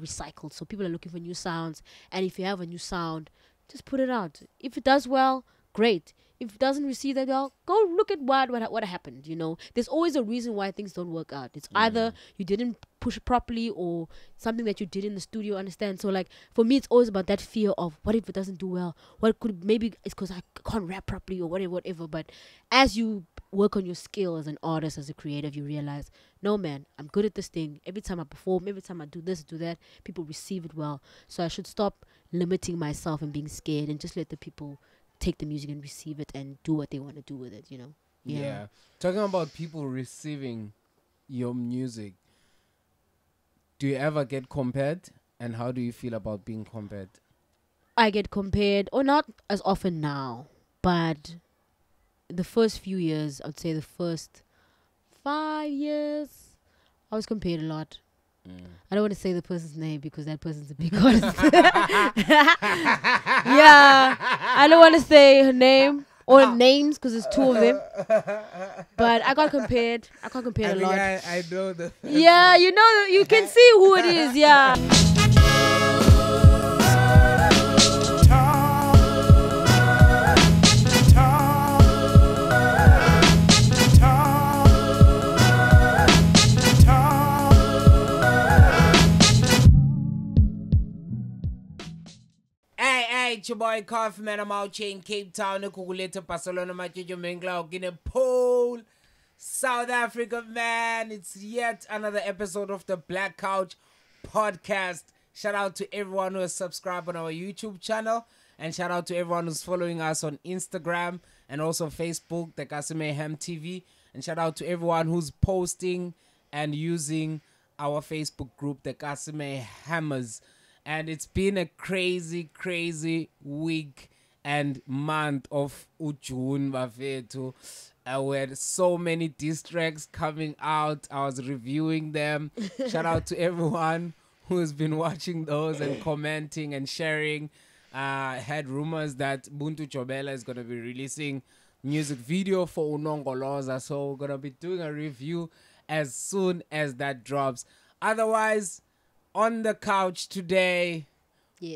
recycled. So people are looking for new sounds. And if you have a new sound, just put it out. If it does well, great. If it doesn't receive that well, go look at what happened. You know, there's always a reason why things don't work out. It's either you didn't push it properly or something that you did in the studio. Understand? So like for me, it's always about that fear of what if it doesn't do well? What could maybe it's because I can't rap properly or whatever. But as you work on your skill as an artist, as a creative, you realize, no man, I'm good at this thing. Every time I perform, every time I do this, do that, people receive it well. So I should stop limiting myself and being scared and just let the people take the music and receive it and do what they want to do with it, you know? Yeah. Talking about people receiving your music, do you ever get compared? And how do you feel about being compared? I get compared, or not as often now, but the first few years, I would say the first 5 years, I was compared a lot. I don't want to say the person's name because that person's a big artist. Yeah, I don't want to say her name or names because there's two of them. But I got compared. I got compared a lot. I know the. Yeah, you know, you can see who it is. Yeah. It's your boy Coffee, man. I'm out here in Cape Town, Kukuleta, Barcelona, Machijo Mengla, Guinea Pole, South Africa, man. It's yet another episode of the Black Couch podcast. Shout out to everyone who has subscribed on our YouTube channel, and shout out to everyone who's following us on Instagram and also Facebook, the Kasime Ham TV, and shout out to everyone who's posting and using our Facebook group, the Kasime Hammers. And it's been a crazy week and month of June, Bafetu. We had so many diss tracks coming out. I was reviewing them. Shout out to everyone who's been watching those and commenting and sharing. Had rumors that Buntu Chobela is going to be releasing music video for Unongoloza. So we're going to be doing a review as soon as that drops. Otherwise, on the couch today,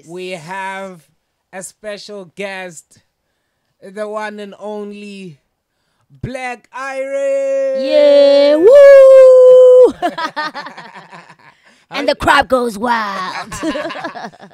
we have a special guest, the one and only Black Iris. Yeah, woo! And the crowd goes wild.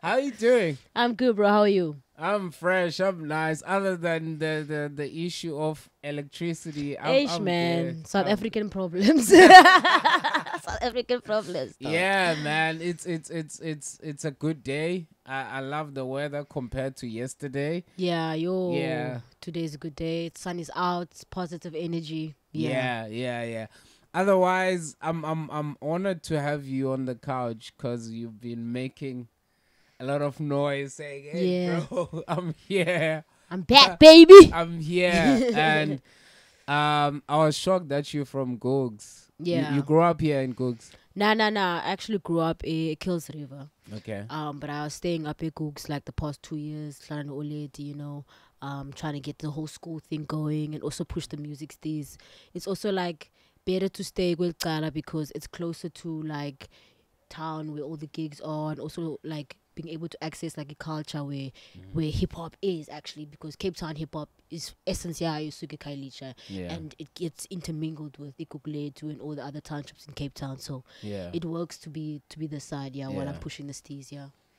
How you doing? I'm good, bro. How are you? I'm fresh. I'm nice. Other than the issue of electricity, I'm man. good. South African problems. South African problems. Though. Yeah, man. It's a good day. I love the weather compared to yesterday. Yeah, Yeah. Today's a good day. The sun is out. It's positive energy. Yeah. Otherwise, I'm honored to have you on the couch because you've been making a lot of noise saying, hey, bro, I'm here. I'm back, baby. I'm here. And I was shocked that you're from Gugs. Yeah. You grew up here in Gugs? Nah. I actually grew up in Kills River. Okay. But I was staying up in Gugs like the past 2 years, trying to get the whole school thing going and also push the music stage. It's also like better to stay with Kala because it's closer to like town where all the gigs are, and also like being able to access like a culture where hip hop is actually, because Cape Town hip hop is essence and it gets intermingled with Ikukuletu and all the other townships in Cape Town. So it works to be the side while I'm pushing the steez.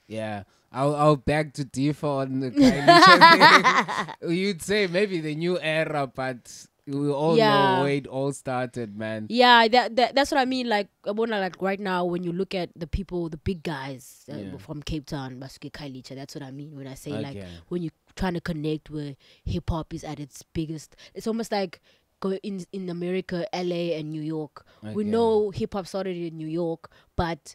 Yeah, I'll beg to differ on the Kylie thing. You'd say maybe the new era, but we all know where it all started, man. Yeah, that's what I mean. Like right now, when you look at the people, the big guys from Cape Town, Basuke Kylie, that's what I mean when I say like when you're trying to connect where hip hop is at its biggest. It's almost like go in America, LA and New York. We know hip hop started in New York, but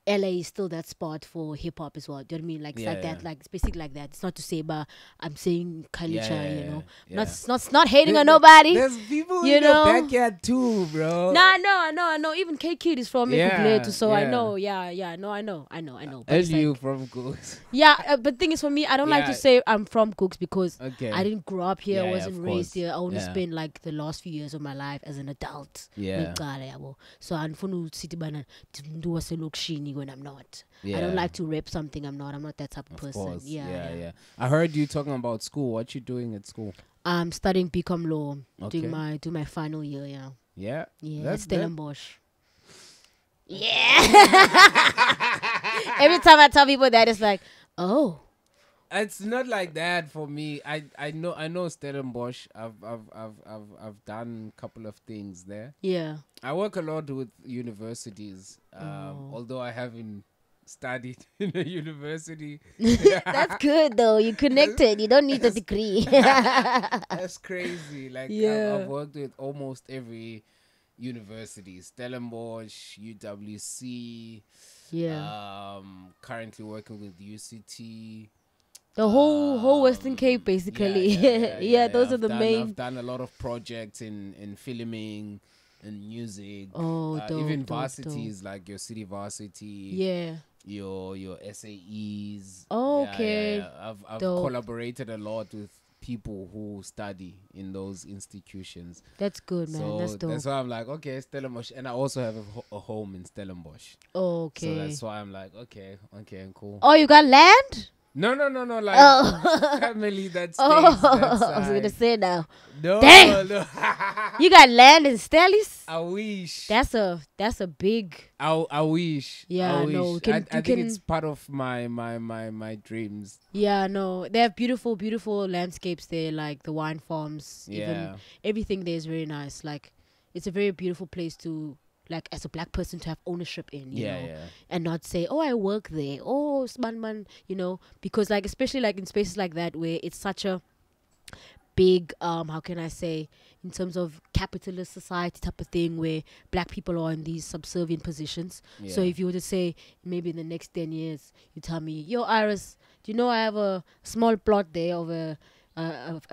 LA is still that spot for hip hop as well. Do you know what I mean? Like it's like that, like it's basically like that. It's not to say, but I'm saying Kalicha, you know. Not hating on nobody. There's people in your backyard too, bro. Nah, I know. Even K Kid is from Ikukuletu, so I know. I know. But and you from Gugs. Yeah, but the thing is, for me, I don't like to say I'm from Gugs because I didn't grow up here, I wasn't raised here. I only spent like the last few years of my life as an adult. So I'm from City Bana, do when I'm not. Yeah. I don't like to rep something I'm not. I'm not that type of person. Course. Yeah. Yeah. I heard you talking about school. What you doing at school? I'm studying BCom law, Okay. doing my final year. Yeah. Yeah. Yeah. Stellenbosh. Yeah. Every time I tell people that, it's like, oh. It's not like that for me. I know Stellenbosh. I've done a couple of things there. Yeah. I work a lot with universities. Although I haven't studied in a university. That's good though. You connected. You don't need a degree. That's crazy. Like Yeah. I've worked with almost every university. Stellenbosh, UWC. Yeah. Currently working with UCT. The whole Western Cape, basically. Yeah, those are the main. I've done a lot of projects in filming and music. Oh, dope, even dope, varsities like your city varsity. Yeah. Your SAEs. Okay. I've Dope. collaborated a lot with people who study in those institutions. That's good, man. So That's dope. that's why I'm like, okay, Stellenbosh, and I also have a home in Stellenbosh. Okay. So that's why I'm like, okay, cool. Oh, you got land? No, like family that stays that I was gonna side. say now. No, Damn. no. You got land in Stellis? I wish. That's a big. I wish. Yeah, I wish. no, I think it's part of my dreams. Yeah, no, they have beautiful landscapes there, like the wine farms. Yeah. Even everything there is very nice. Like, it's a very beautiful place to, like, as a black person, to have ownership in. You know, and not say, oh, I work there. Oh, man, you know, because like especially like in spaces like that where it's such a big how can I say, in terms of capitalist society type of thing, where black people are in these subservient positions. So if you were to say maybe in the next 10 years you tell me, yo Iris, do you know I have a small plot there of a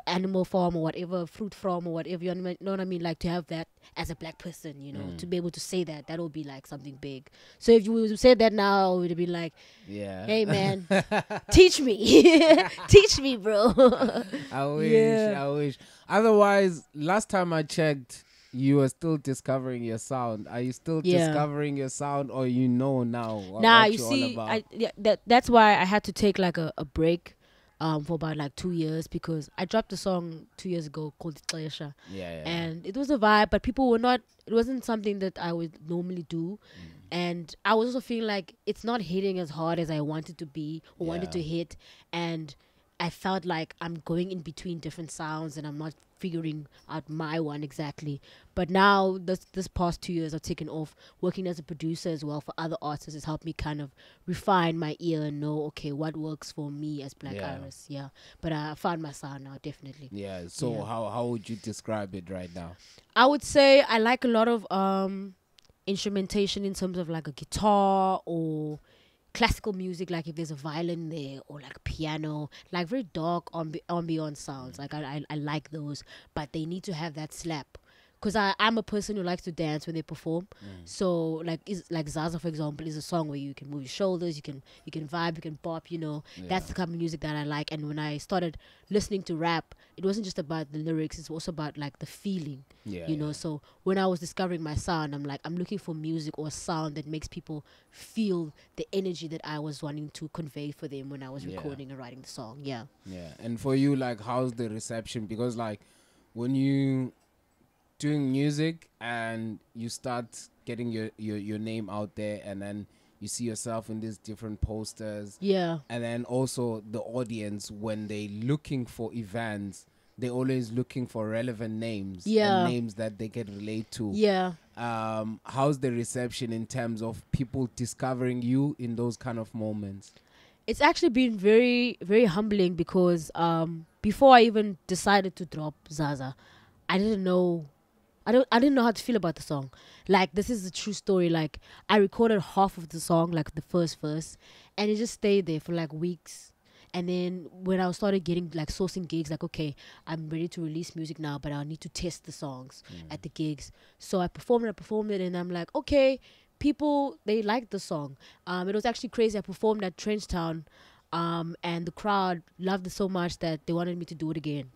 animal farm or whatever, fruit farm or whatever, you know what I mean, like to have that as a black person, you know, to be able to say that would be like something big. So if you would say that now, it would be like, hey man, teach me teach me, bro. I wish. Otherwise, last time I checked, you were still discovering your sound. Are you still discovering your sound, or you know now what you you're see, all about? that's why I had to take like a break for about like 2 years, because I dropped a song 2 years ago called Ixesha. And it was a vibe, but people were not, it wasn't something that I would normally do. And I was also feeling like it's not hitting as hard as I wanted to be or wanted to hit. And I felt like I'm going in between different sounds and I'm not figuring out my one exactly. But now this past 2 years I've taken off working as a producer as well for other artists. Has helped me kind of refine my ear and know, okay, what works for me as Black Iris. But I found my sound now, definitely. So how would you describe it right now? I would say I like a lot of instrumentation in terms of like a guitar or classical music, like if there's a violin there or like piano, like very dark ambient sounds. Like I like those, but they need to have that slap, because I'm a person who likes to dance when they perform. So like Zaza, for example, is a song where you can move your shoulders, you can vibe, you can bop, you know. That's the kind of music that I like. And when I started listening to rap, it wasn't just about the lyrics, it's also about like the feeling, you know. So when I was discovering my sound, I'm like, I'm looking for music or sound that makes people feel the energy that I was wanting to convey for them when I was recording and writing the song. And for you, like, how's the reception? Because like when you doing music and you start getting your name out there, and then you see yourself in these different posters, and then also the audience, when they looking for events, they always looking for relevant names and names that they can relate to. How's the reception in terms of people discovering you in those kind of moments? It's actually been very, very humbling, because before I even decided to drop Zaza, I didn't know how to feel about the song. Like, this is a true story. Like, I recorded half of the song, like the first verse, and it just stayed there for like weeks. And then when I started getting like sourcing gigs, like, okay, I'm ready to release music now, but I need to test the songs at the gigs. So I performed it, and I'm like, okay, people, they liked the song. It was actually crazy. I performed at Trenchtown, and the crowd loved it so much that they wanted me to do it again.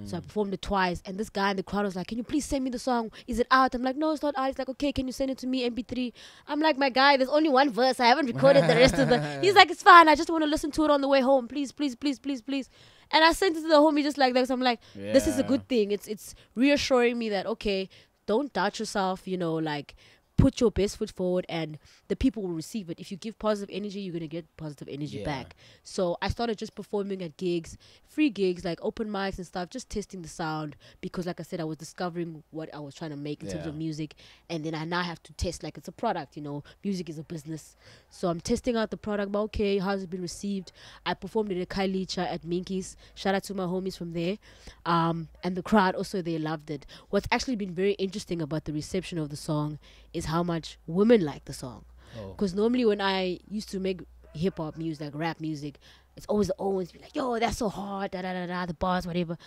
So I performed it twice, and this guy in the crowd was like, "Can you please send me the song? Is it out?" I'm like, "No, it's not out." He's like, "Okay, can you send it to me MP3?" I'm like, "My guy, there's only one verse. I haven't recorded the rest of the." He's like, "It's fine. I just want to listen to it on the way home. Please, please, please, please, please." And I sent it to the homie just like that. So I'm like, this is a good thing. It's reassuring me that, okay, don't doubt yourself, you know, like put your best foot forward and the people will receive it. If you give positive energy, you're going to get positive energy back. So I started just performing at gigs, free gigs, like open mics and stuff, just testing the sound because like I said, I was discovering what I was trying to make in terms of music. And then I now have to test like it's a product, you know, music is a business. So I'm testing out the product, but okay, how's it been received? I performed it at Kailicha at Minky's. Shout out to my homies from there. And the crowd also, they loved it. What's actually been very interesting about the reception of the song is how much women like the song. Because normally when I used to make hip-hop music, like rap music, it's always the old ones be like, yo, that's so hard, da da da da, the bars, whatever.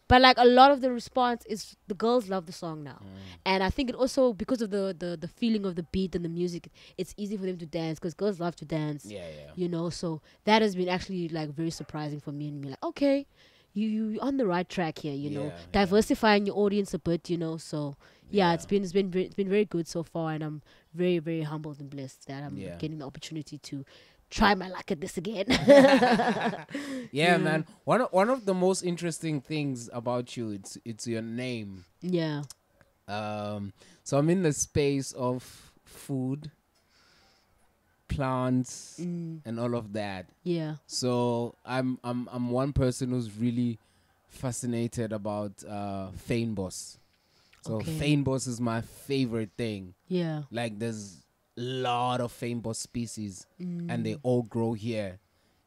But like a lot of the response is the girls love the song now. And I think it also, because of the feeling of the beat and the music, it's easy for them to dance because girls love to dance. You know, so that has been actually like very surprising for me and me like, okay, you on the right track here, you know, diversifying your audience a bit, you know. So it's been very good so far, and I'm very, very humbled and blessed that I'm getting the opportunity to try my luck at this again. Man. One of the most interesting things about you, it's your name. So I'm in the space of food, plants, and all of that. So I'm one person who's really fascinated about Stellenbosh. So Stellenbosh is my favorite thing. Like there's a lot of Stellenbosh species, and they all grow here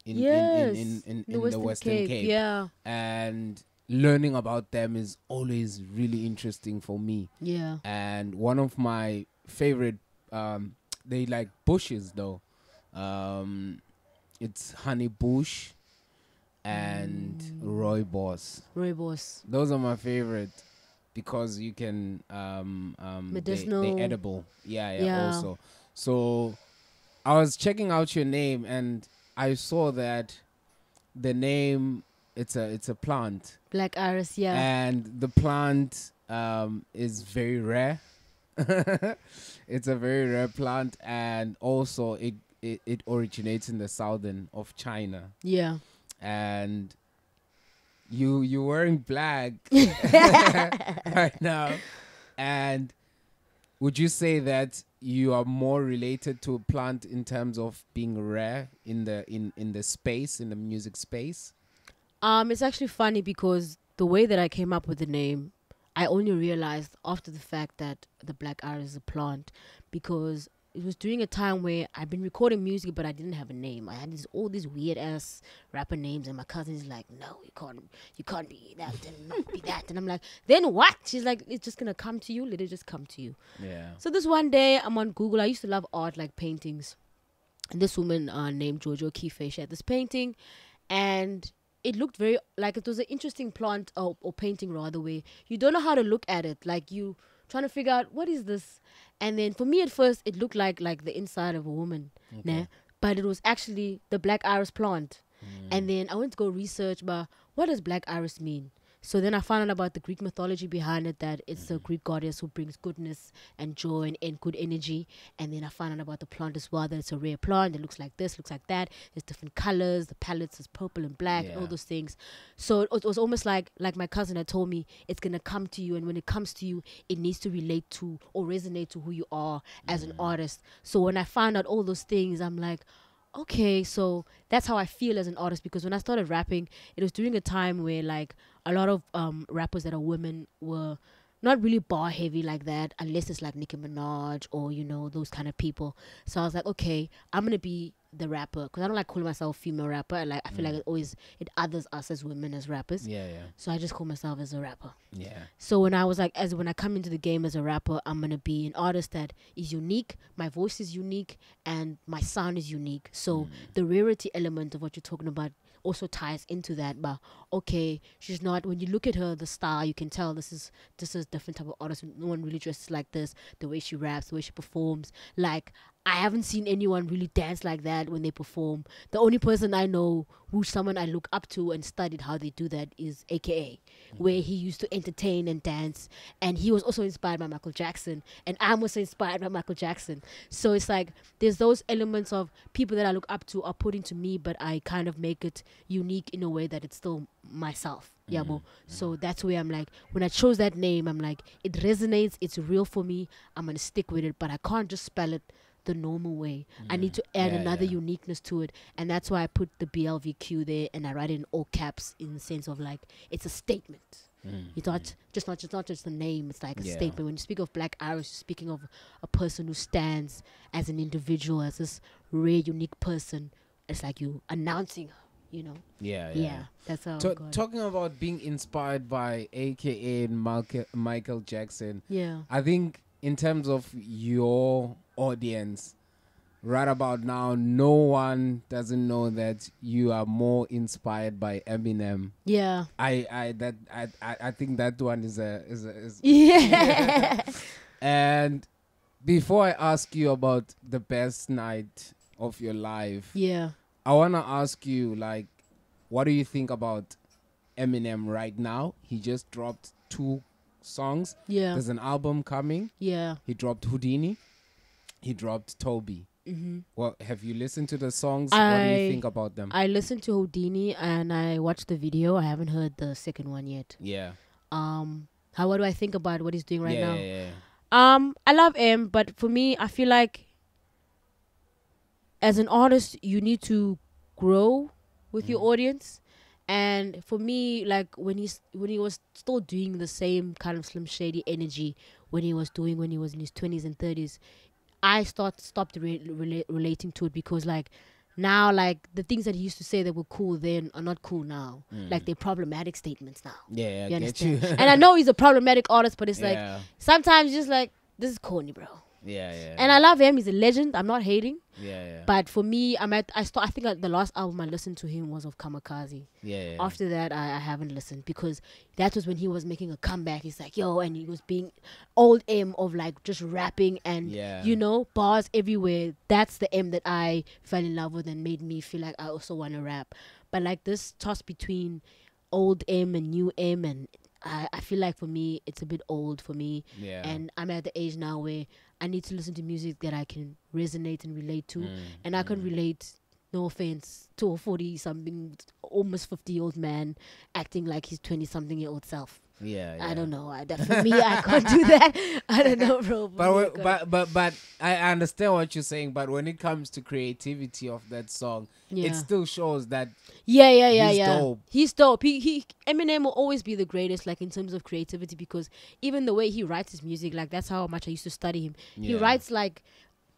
in the Western Cape. And learning about them is always really interesting for me. And one of my favorite, they like bushes though. It's honey bush and rooibos. Those are my favorite because you can medicinal. they edible. Also. So I was checking out your name and I saw that the name it's a plant. Black iris, and the plant is very rare. It's a very rare plant, and also it originates in the southern of China. And you wearing black right now, and would you say that you are more related to a plant in terms of being rare in the space, in the music space? It's actually funny because the way that I came up with the name, I only realized after the fact that the black iris is a plant, because it was during a time where I'd been recording music but I didn't have a name. I had all these weird ass rapper names, and my cousin's like, no, you can't be that and not be that. And I'm like, then what? She's like, it's just gonna come to you. Let it just come to you. So this one day I'm on Google. I used to love art, like paintings, and this woman named Jojo Kife, she had this painting, and it looked very like it was an interesting plant or painting rather, where you don't know how to look at it, like you trying to figure out what is this. And then for me at first it looked like the inside of a woman, but it was actually the black iris plant. And then I went to go research about what does black iris mean. So then I found out about the Greek mythology behind it, that it's a Greek goddess who brings goodness and joy and good energy. And then I found out about the plant as well, that it's a rare plant. It looks like this, looks like that. There's different colors. The palettes is purple and black and all those things. So it was almost like my cousin had told me, it's going to come to you. And when it comes to you, it needs to relate to or resonate to who you are as an artist. So when I found out all those things, I'm like, okay, so that's how I feel as an artist. Because when I started rapping, it was during a time where like a lot of rappers that are women were not really bar heavy like that, unless it's like Nicki Minaj or, you know, those kind of people. So I was like, okay, I'm gonna be the rapper, because I don't like calling myself female rapper. I feel like it others us as women as rappers. So I just call myself as a rapper. So when I was like, when I come into the game as a rapper, I'm gonna be an artist that is unique. My voice is unique and my sound is unique. So the rarity element of what you're talking about also ties into that. But okay, she's not, when you look at her, the style, you can tell this is different type of artist. No one really dresses like this. The way she raps, the way she performs, like I haven't seen anyone really dance like that when they perform. The only person I know who's someone I look up to and studied how they do that is AKA, where he used to entertain and dance. And he was also inspired by Michael Jackson. And I'm also inspired by Michael Jackson. So it's like there's those elements of people that I look up to are put into me, but I kind of make it unique in a way that it's still myself. Yabo. So that's where I'm like, when I chose that name, I'm like, it resonates, it's real for me, I'm going to stick with it, but I can't just spell it the normal way. I need to add another uniqueness to it, and that's why I put the BLVQ there, and I write it in all caps in the sense of like it's a statement. It's not just a name. It's like a statement. When you speak of Black Iris, you're speaking of a person who stands as an individual, as this rare, unique person. It's like you announcing her. You know. Yeah. That's how. Talking about being inspired by AKA and Michael Jackson. Yeah. I think in terms of your audience, right about now, no one doesn't know that you are more inspired by Eminem. Yeah. I think that one is yeah. And before I ask you about the best night of your life, Yeah. I wanna ask you, like, what do you think about Eminem right now? He just dropped 2 songs. Yeah. There's an album coming. Yeah. He dropped Houdini. He dropped Toby. Well, have you listened to the songs? What do you think about them? I listened to Houdini and I watched the video. I haven't heard the second one yet. Yeah. What do I think about what he's doing right now? Yeah. I love him, but for me, I feel like as an artist, you need to grow with your audience. And for me, like when he was still doing the same kind of Slim Shady energy when he was in his 20s and 30s, I stopped relating to it, because like now, like the things that he used to say that were cool then are not cool now. Like they're problematic statements now. Yeah, you I understand? get you. And I know he's a problematic artist, but it's like Yeah. sometimes just like, this is corny, bro. Yeah. And I love him. He's a legend. I'm not hating. Yeah. But for me, I think like the last album I listened to him was of Kamikaze. Yeah. After that, I haven't listened, because that was when he was making a comeback. He's like, yo, and he was being old M of like just rapping and, you know, bars everywhere. That's the M that I fell in love with and made me feel like I also want to rap. But like this toss between old M and new M, and I feel like for me, it's a bit old for me. Yeah. And I'm at the age now where I need to listen to music that I can resonate and relate to. And I can relate, no offense, to a 40-something, almost 50-year-old man acting like his 20-something-year-old self. Yeah. I don't know. For me, I can't do that. I don't know, bro. But I understand what you're saying. But when it comes to creativity of that song, it still shows that he's dope. He's dope. Eminem will always be the greatest, like in terms of creativity, because even the way he writes his music, like that's how much I used to study him. He writes like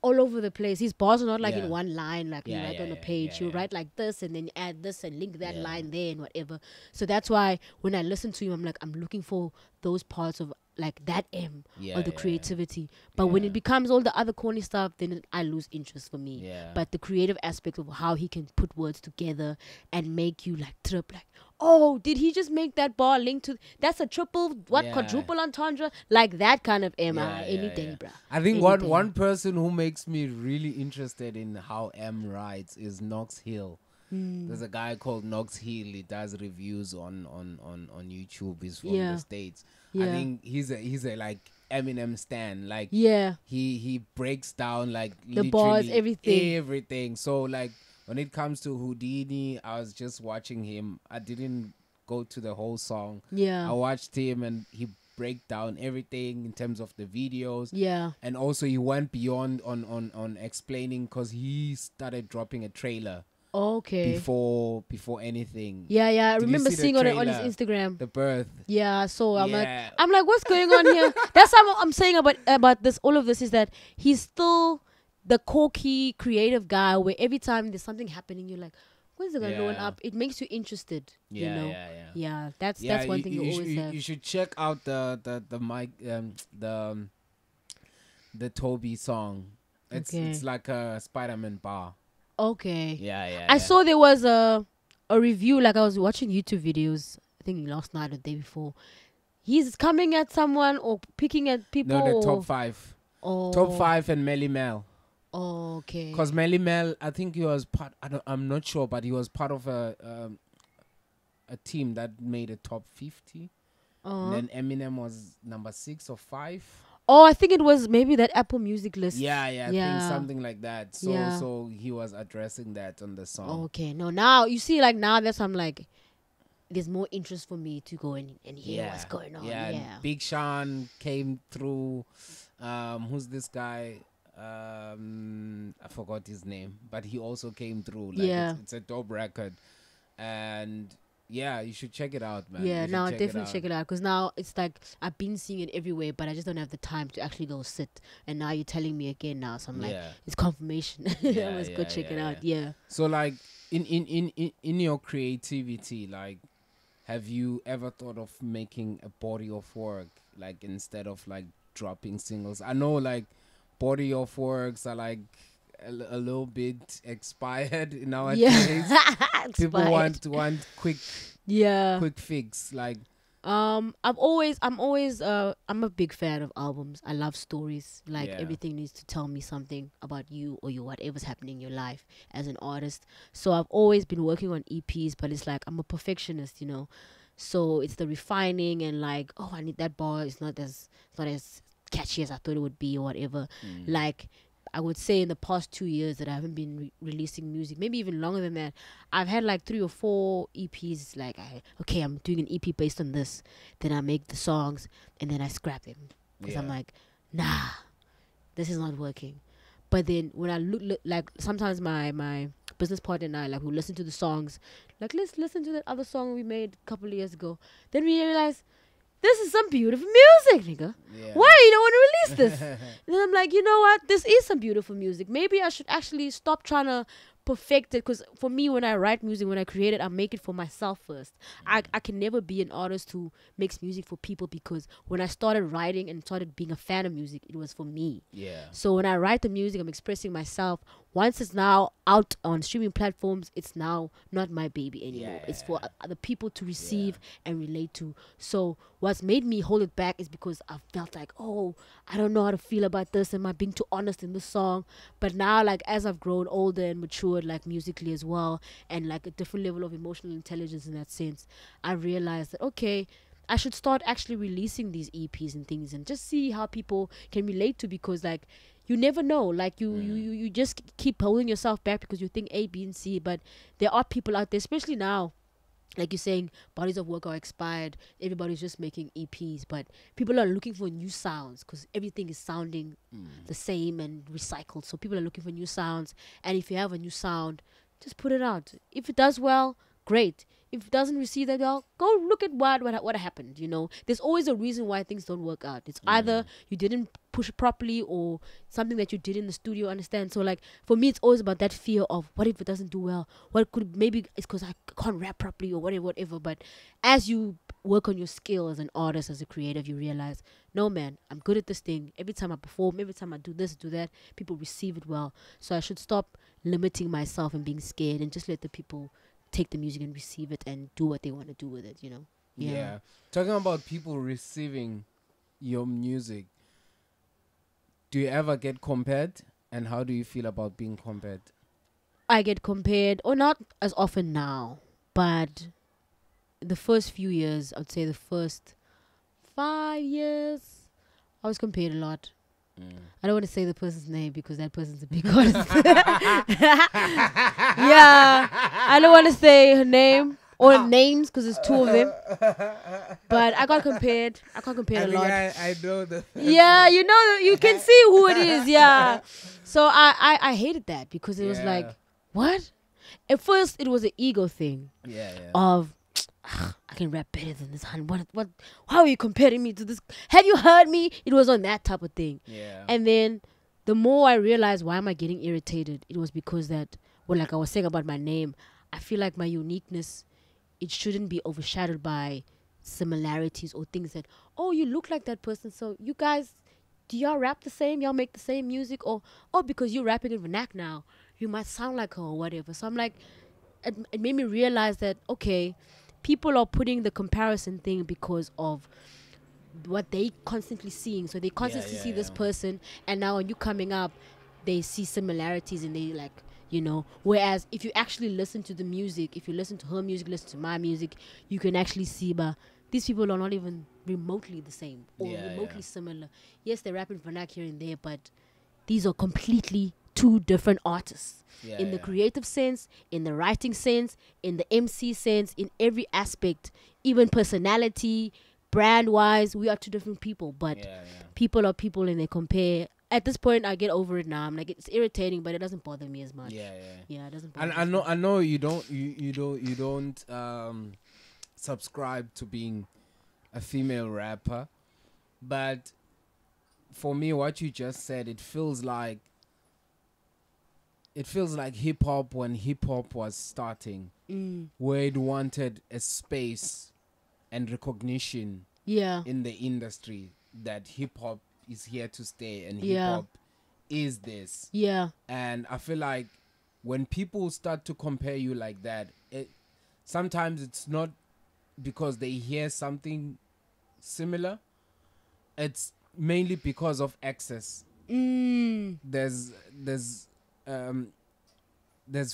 all over the place. His bars are not like in one line, like you write on a page. You write like this and then you add this and link that line there and whatever. So that's why when I listen to him, I'm like, I'm looking for those parts of like that M or the creativity. But when it becomes all the other corny stuff, then I lose interest for me. But the creative aspect of how he can put words together and make you like trip, like, oh, did he just make that bar link to that's a quadruple entendre, like that kind of M. Any day, bruh. I think one person who makes me really interested in how M writes is Knox Hill. There's a guy called Knox Hill. He does reviews on YouTube. He's from the States. I think he's a like Eminem stan. Like he breaks down like the bars, everything. So like when it comes to Houdini, I was just watching him. I didn't go to the whole song. I watched him and he break down everything in terms of the videos. And also he went beyond on explaining, because he started dropping a trailer. Before anything. I remember seeing on his Instagram. The birth. So I'm like, what's going on here? That's what I'm saying about this. All of this is that he's still the quirky, creative guy where every time there's something happening, you're like, when's it going up? It makes you interested. You know? That's one thing you always have. You should check out the Toby song. It's like a Spider-Man bar. I saw there was a review, like I was watching YouTube videos, I think last night or the day before. He's coming at someone or picking at people. No, the top 5. Top 5 and Melly Mel. Oh, okay. Because Melly Mel, I think he was part. I'm not sure, but he was part of a team that made a top 50. And then Eminem was number 6 or 5. Oh, I think it was maybe that Apple Music list. Yeah, I think something like that. So Yeah. so he was addressing that on the song. Okay. No, now you see, like now that's I'm like, there's more interest for me to go and hear what's going on. Yeah. Yeah. And Big Sean came through. Who's this guy? I forgot his name, but he also came through. Like, it's a dope record, and yeah, you should check it out, man. Yeah, now definitely check it out, because now it's like I've been seeing it everywhere, but I just don't have the time to actually go sit. And now you're telling me again now, so I'm like, it's confirmation. Let's go check it out. Yeah. So like in your creativity, like, have you ever thought of making a body of work, like instead of like dropping singles? I know like body of works are like a little bit expired nowadays. Yeah. People want quick fix. Like I'm a big fan of albums. I love stories. Like everything needs to tell me something about you or your whatever's happening in your life as an artist. So I've always been working on EPs, but it's like I'm a perfectionist, you know. So it's the refining and like, oh, I need that bar. It's not as catchy as I thought it would be or whatever. Like I would say in the past 2 years that I haven't been releasing music, maybe even longer than that. I've had like 3 or 4 EPs. Like, I'm doing an EP based on this. Then I make the songs and then I scrap them. Because I'm like, nah, this is not working. But then when I look, like sometimes my business partner and I, like, we listen to the songs. Like, let's listen to that other song we made a couple of years ago. Then we realize, this is some beautiful music, nigga. Yeah. Why you don't want to release this? And then I'm like, you know what? This is some beautiful music. Maybe I should actually stop trying to perfect it. Because for me, when I write music, when I create it, I make it for myself first. I can never be an artist who makes music for people, because when I started writing and started being a fan of music, it was for me. Yeah. So when I write the music, I'm expressing myself. Once it's now out on streaming platforms, it's now not my baby anymore. It's for other people to receive and relate to. So what's made me hold it back is because I felt like, oh, I don't know how to feel about this. Am I being too honest in this song? But now, like, as I've grown older and matured, like musically as well, and like a different level of emotional intelligence in that sense, I realized that, okay, I should start actually releasing these EPs and things and just see how people can relate to, because like you never know, like you just keep holding yourself back because you think A, B, and C, but there are people out there, especially now, like you're saying, bodies of work are expired. Everybody's just making EPs, but people are looking for new sounds because everything is sounding the same and recycled. So people are looking for new sounds, and if you have a new sound, just put it out. If it does well, great. If it doesn't receive that well, go look at what happened. You know, there's always a reason why things don't work out. It's either you didn't push it properly or something that you did in the studio. Understand? So like for me, it's always about that fear of, what if it doesn't do well? What could, maybe it's because I can't rap properly or whatever. But as you work on your skill as an artist, as a creative, you realize, no man, I'm good at this thing. Every time I perform, every time I do this, do that, people receive it well. So I should stop limiting myself and being scared and just let the people take the music and receive it and do what they want to do with it, you know? Yeah. Talking about people receiving your music, do you ever get compared? And how do you feel about being compared? I get compared, or not as often now, but the first few years, I would say the first 5 years, I was compared a lot. I don't want to say the person's name because that person's a big artist. Yeah, I don't want to say her name or names because there's 2 of them. But I got compared. I got compared a lot. I know the. Yeah, you know, you can see who it is. Yeah. So I hated that because it was like, what? At first, it was an ego thing. Of, I can rap better than this, hun. What? How are you comparing me to this? Have you heard me? It was on that type of thing. And then, the more I realized why am I getting irritated, it was because that, well, like I was saying about my name, I feel like my uniqueness, it shouldn't be overshadowed by similarities or things that, oh, you look like that person, so you guys, do y'all rap the same? Y'all make the same music? Or, oh, because you're rapping in vernac now, you might sound like her or whatever. So I'm like, it made me realize that, okay, people are putting the comparison thing because of what they constantly seeing. So they constantly see this person, and now when you coming up, they see similarities and they like, you know. Whereas if you actually listen to the music, if you listen to her music, listen to my music, you can actually see, but these people are not even remotely the same or remotely similar. Yes, they rap in vernacular in there, but these are completely two different artists. In the creative sense, in the writing sense, in the MC sense, in every aspect, even personality, brand wise, we are two different people. But people are people and they compare. At this point, I get over it now. I'm like, it's irritating, but it doesn't bother me as much. Yeah, it doesn't bother me. I know you don't subscribe to being a female rapper, but for me, what you just said, it feels like hip hop when hip hop was starting, where it wanted a space and recognition in the industry that hip hop is here to stay and hip hop is this. And I feel like when people start to compare you like that, sometimes it's not because they hear something similar. It's mainly because of access. There's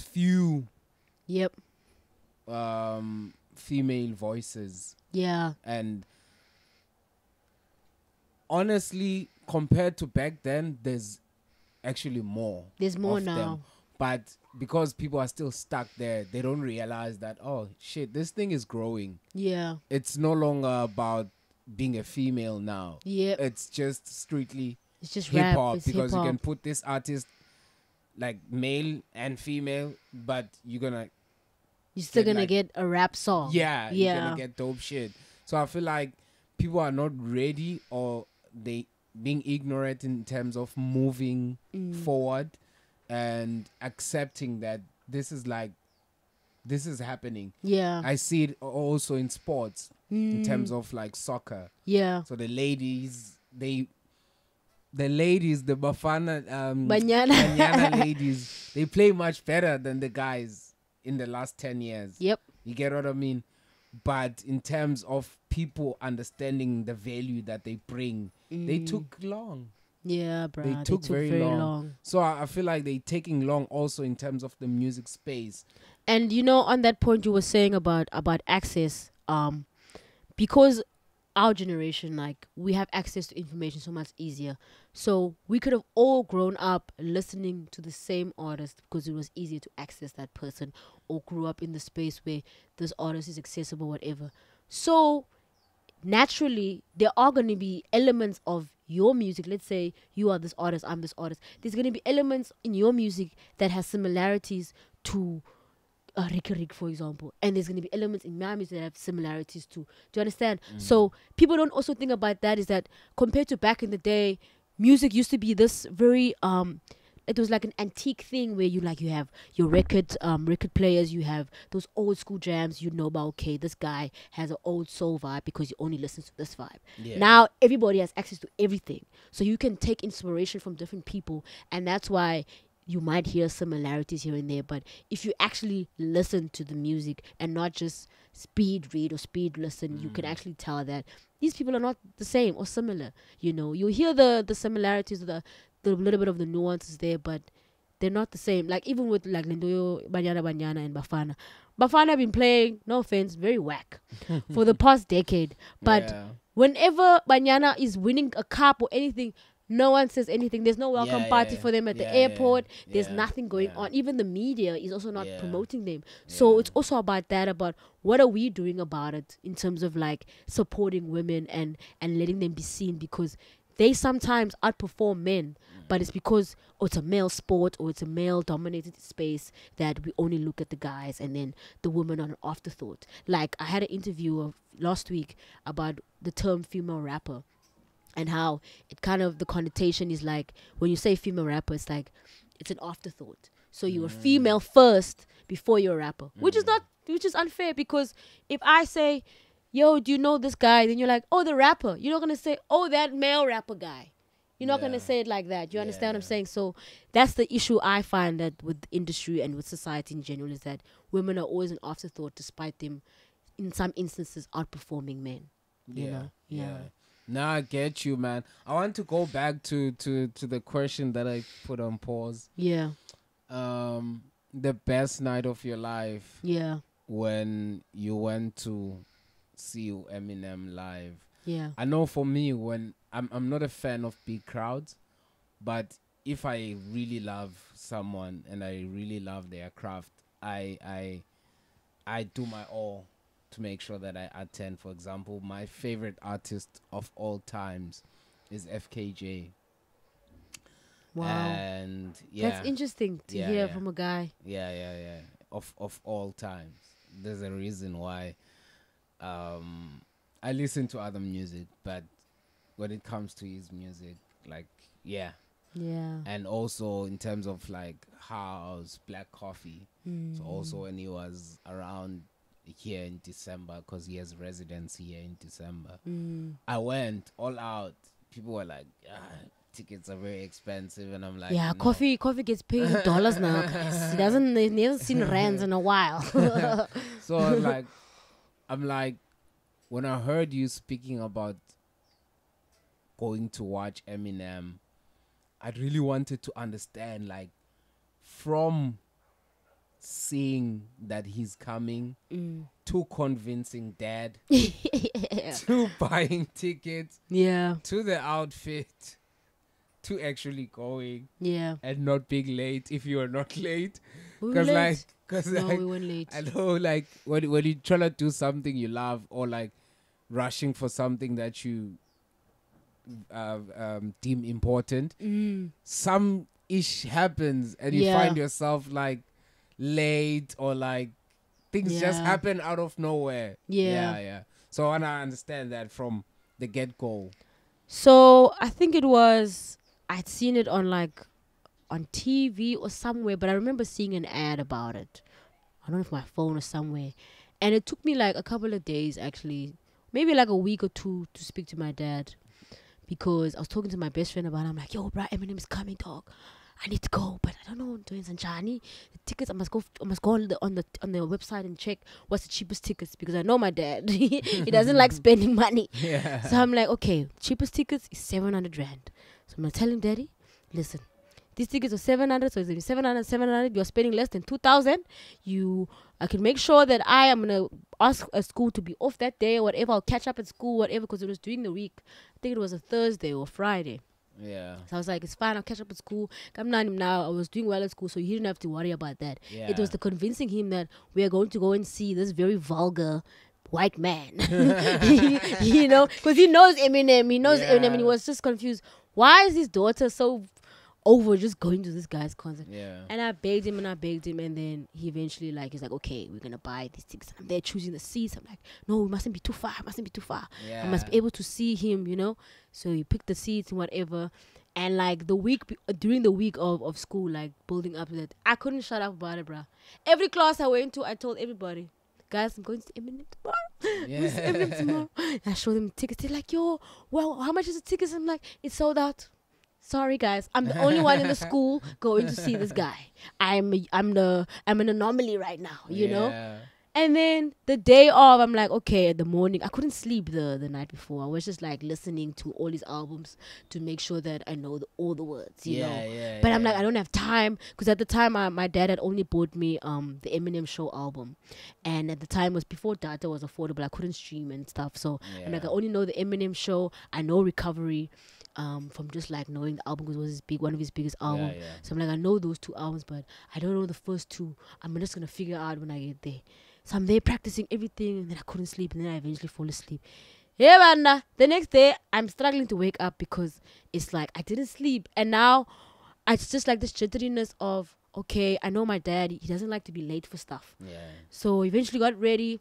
few female voices. And honestly, compared to back then, there's actually more. There's more now. Them. But because people are still stuck there, they don't realize that, oh shit, this thing is growing. It's no longer about being a female now. It's just strictly hip hop, because you can put this artist like male and female, but you're still gonna get a rap song. You're gonna get dope shit. So I feel like people are not ready, or they being ignorant in terms of moving forward and accepting that this is happening. I see it also in sports, in terms of like soccer. So the ladies, the Bafana Banyana ladies, they play much better than the guys in the last 10 years. You get what I mean? But in terms of people understanding the value that they bring, they took long. Bro. They took very long. So I feel like they taking long also in terms of the music space. And you know, on that point you were saying about access, because our generation, like, we have access to information so much easier. So we could have all grown up listening to the same artist because it was easier to access that person, or grew up in the space where this artist is accessible, whatever. So naturally, there are going to be elements of your music. Let's say you are this artist, I'm this artist. There's going to be elements in your music that has similarities to Rick, for example, and there's going to be elements in my music that have similarities too. Do you understand? So people don't also think about that, is that compared to back in the day, music used to be this very it was like an antique thing where you have your record players, you have those old school jams, you know about, okay, this guy has an old soul vibe because you only listen to this vibe. Now everybody has access to everything, so you can take inspiration from different people, and that's why you might hear similarities here and there. But if you actually listen to the music and not just speed read or speed listen, you can actually tell that these people are not the same or similar. You know, you hear the similarities, the little bit of the nuances there, but they're not the same. Like even with like Lindoyo, Banyana and Bafana. Bafana have been playing, no offense, very whack for the past decade. But whenever Banyana is winning a cup or anything, no one says anything. There's no welcome party for them at the airport. There's nothing going on. Even the media is also not promoting them. So it's also about that, about what are we doing about it in terms of like supporting women and letting them be seen, because they sometimes outperform men, but it's because it's a male sport or it's a male dominated space that we only look at the guys and then the women are an afterthought. Like I had an interview last week about the term female rapper, and how it kind of, the connotation is like, when you say female rapper, it's like it's an afterthought. So you're a female first before you're a rapper, which is unfair, because if I say, yo, do you know this guy? Then you're like, oh, the rapper. You're not going to say, oh, that male rapper guy. You're not going to say it like that. You understand what I'm saying? So that's the issue I find that with the industry and with society in general, is that women are always an afterthought, despite them in some instances outperforming men. You know? Nah, I get you, man. I want to go back to the question that I put on pause. Yeah. The best night of your life Yeah. when you went to see Eminem live. Yeah. I know for me, when I'm not a fan of big crowds, but if I really love someone and I really love their craft, I do my all to make sure that I attend. For example, my favorite artist of all times is FKJ. Wow. And That's interesting to hear from a guy. Yeah. Of all times. There's a reason why I listen to other music, but when it comes to his music, like, yeah. Yeah. And also in terms of like house, black coffee. So also when he was around here in December, because he has residence here in December, I went all out. People were like, tickets are very expensive, and I'm like, yeah, no. coffee gets paid in dollars now, guys. He hasn't seen rands in a while. So I'm like, when I heard you speaking about going to watch Eminem, I really wanted to understand, like, from seeing that he's coming to convincing dad to buying tickets to the outfit to actually going and not being late if you are not late. Because no, we weren't late. I know, like, when you try to do something you love, or like rushing for something that you deem important, some ish happens and you find yourself like late, or like things just happen out of nowhere. Yeah. So I understand that from the get-go. So I think I'd seen it on TV or somewhere, but I remember seeing an ad about it. I don't know if my phone or somewhere. And it took me like a couple of days, actually, maybe like a week or two, to speak to my dad, because I was talking to my best friend about it. I'm like, yo, bro, Eminem is coming, dog. I need to go, but I don't know what I'm doing. Sanjani, the tickets, I must go on the website and check what's the cheapest tickets, because I know my dad. He doesn't like spending money. Yeah. So I'm like, okay, cheapest tickets is 700 rand. So I'm gonna tell him, Daddy, listen, these tickets are 700, so it's 700. You're spending less than 2,000. I can make sure that I am gonna ask a school to be off that day or whatever. I'll catch up at school, whatever, because it was during the week. I think it was a Thursday or Friday. Yeah. So I was like, it's fine, I'll catch up at school. Kamlana now, I was doing well at school, so he didn't have to worry about that. Yeah. It was the convincing him that we are going to go and see this very vulgar white man. You know, because he knows Eminem. He knows Eminem, and he was just confused. Why is his daughter so over just going to this guy's concert? Yeah. And I begged him, and then he eventually he's like, okay, we're gonna buy these tickets. I'm there choosing the seats. I'm like, no, we mustn't be too far. Yeah. I must be able to see him, you know. So he picked the seats and whatever. And like during the week of school, like building up to that, I couldn't shut up about it, bruh. Every class I went to, I told everybody, guys, I'm going to Eminem tomorrow. Yeah. I'm going to Eminem tomorrow. And I showed them tickets. They're like, yo, well, how much is the tickets? I'm like, it's sold out. Sorry, guys. I'm the only one in the school going to see this guy. I'm an anomaly right now, you know? And then the day of, I'm like, okay, the morning, I couldn't sleep the night before. I was just like listening to all his albums to make sure that I know all the words, you know? But I'm like, I don't have time, because at the time, my dad had only bought me the Eminem Show album. And at the time, it was before data was affordable. I couldn't stream and stuff. So I'm like, I only know the Eminem Show. I know Recovery. From just like knowing the album, because it was one of his biggest albums. So I'm like, I know those two albums, but I don't know the first two. I'm just gonna figure out when I get there. So I'm there practicing everything, and then I couldn't sleep, and then I eventually fall asleep. Yeah, man. The next day, I'm struggling to wake up, because it's like I didn't sleep, and now it's just like this jitteriness of, okay, I know my dad, he doesn't like to be late for stuff. So eventually got ready.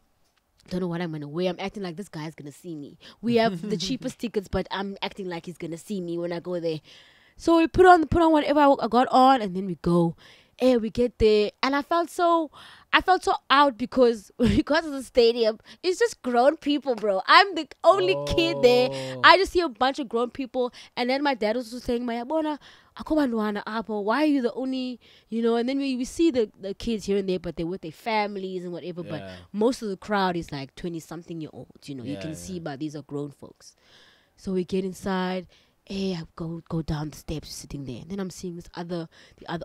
Don't know what I'm gonna wear. I'm acting like this guy's gonna see me. We have the cheapest tickets, but I'm acting like he's gonna see me when I go there. So we put on whatever I got on, and then we go. Hey, we get there, and I felt so out, because when we got to the stadium, it's just grown people, bro. I'm the only kid there. I just see a bunch of grown people, and then my dad was also saying, "My abona, why are you the only, you know?" And then we see the kids here and there, but they're with their families and whatever. But most of the crowd is like 20-something year olds. You know, you can see, but these are grown folks. So we get inside. Hey, I go down the steps, sitting there. And then I'm seeing the other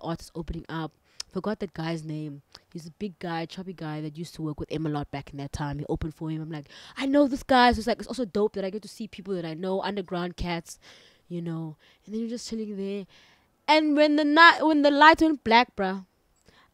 artist opening up. Forgot that guy's name. He's a big guy, chubby guy that used to work with him a lot back in that time. He opened for him. I'm like, I know this guy. So it's also dope that I get to see people that I know, underground cats, you know. And then you're just chilling there. And when the light went black, bruh,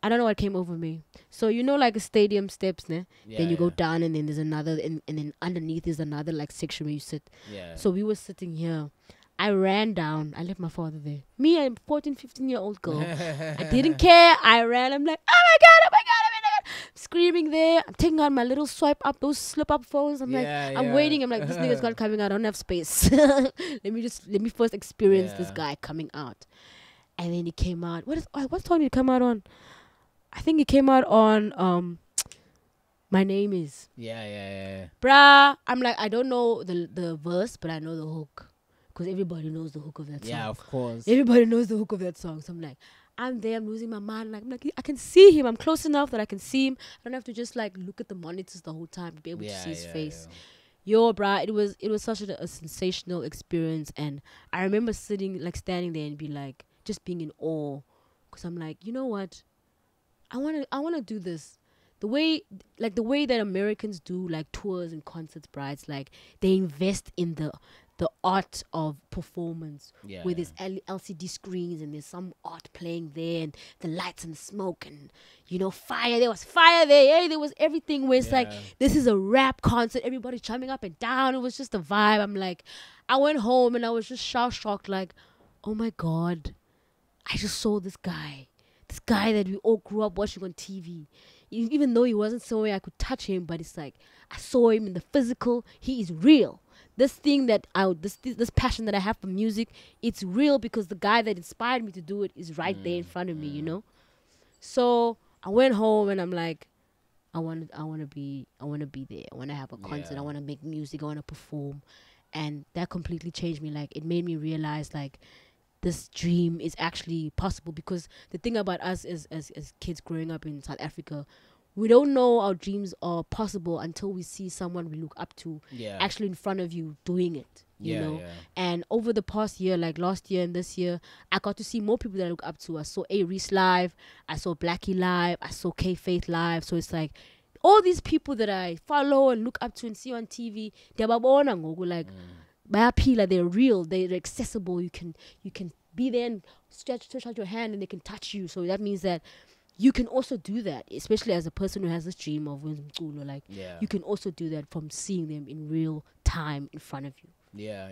I don't know what came over me. So like a stadium steps, ne? Yeah, Then you go down, and then there's another, and then underneath is another like section where you sit. Yeah. So we were sitting here. I ran down. I left my father there. Me, a 14, 15-year-old girl. I didn't care. I ran. I'm like, oh my God, oh my God, oh my God. Screaming there. I'm taking out my little swipe up, those slip up phones. I'm I'm waiting. I'm like, this nigga's not coming out. I don't have space. let me first experience this guy coming out. And then he came out. What song did he come out on? I think he came out on My Name Is. Yeah. Bruh, I'm like, I don't know the verse, but I know the hook. Because everybody knows the hook of that song. Yeah, of course. Everybody knows the hook of that song. So I'm like, I'm there, I'm losing my mind. I'm like, I can see him. I'm close enough that I can see him. I don't have to just like look at the monitors the whole time to be able to see his face. Yeah. Yo, bruh, it was such a sensational experience. And I remember standing there and be like, just being in awe. Because I'm like, you know what? I wanna do this. The way that Americans do like tours and concerts, bruh, it's like they invest in the art of performance, where there's LCD screens and there's some art playing there and the lights and the smoke and fire. There was fire there. There was everything where it's like, this is a rap concert. Everybody's jumping up and down. It was just a vibe. I'm like, I went home and I was just shocked like, oh my God, I just saw this guy that we all grew up watching on TV. Even though he wasn't somewhere I could touch him, but it's like I saw him in the physical. He is real. This thing this passion that I have for music, it's real because the guy that inspired me to do it is right there in front of me, So I went home and I'm like, I want to be there. I want to have a concert. I want to make music. I want to perform, and that completely changed me. Like, it made me realize like this dream is actually possible, because the thing about us as kids growing up in South Africa, we don't know our dreams are possible until we see someone we look up to actually in front of you doing it, you know? Yeah. And over the past year, like last year and this year, I got to see more people that I look up to. I saw A. Reese live. I saw Blackie live. I saw K. Faith live. So it's like all these people that I follow and look up to and see on TV, they're like, they're real. They're accessible. You can be there and stretch out your hand and they can touch you. So that means that you can also do that, especially as a person who has this dream of like you can also do that from seeing them in real time in front of you. Yeah.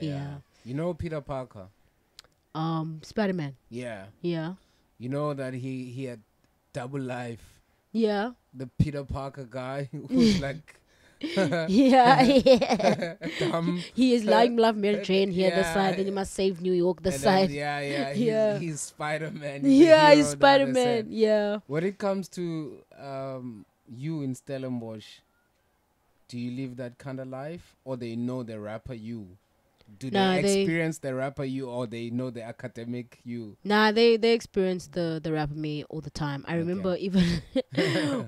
You know Peter Parker? Spider-Man. Yeah. Yeah. You know that he had double life. Yeah. The Peter Parker guy who's like yeah. dumb. He is lying love Mary Jane here the side, then you must save New York the side. He's Spider-Man. He's Spider-Man. Yeah. When it comes to you in Stellenbosh, do you live that kind of life, or they know the rapper you? Do they experience the rapper you, or they know the academic you? Nah, they experience the rapper me all the time. I remember even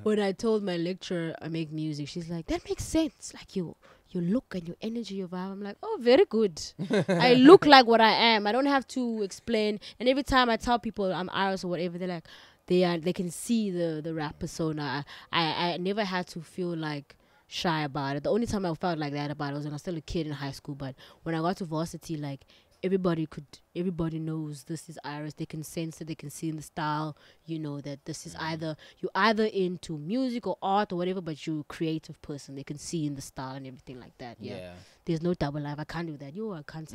when I told my lecturer I make music, she's like, that makes sense. Like your look and your energy, your vibe. I'm like, oh, very good. I look like what I am. I don't have to explain. And every time I tell people I'm Iris or whatever, they're like, they can see the rap persona. I never had to feel like shy about it. The only time I felt like that about it was when I was still a kid in high school. But when I got to varsity, like everybody knows this is Iris. They can sense it. They can see in the style, that this is you're either into music or art or whatever, but you're a creative person. They can see in the style and everything like that. Yeah. There's no double life. I can't do that. I can't.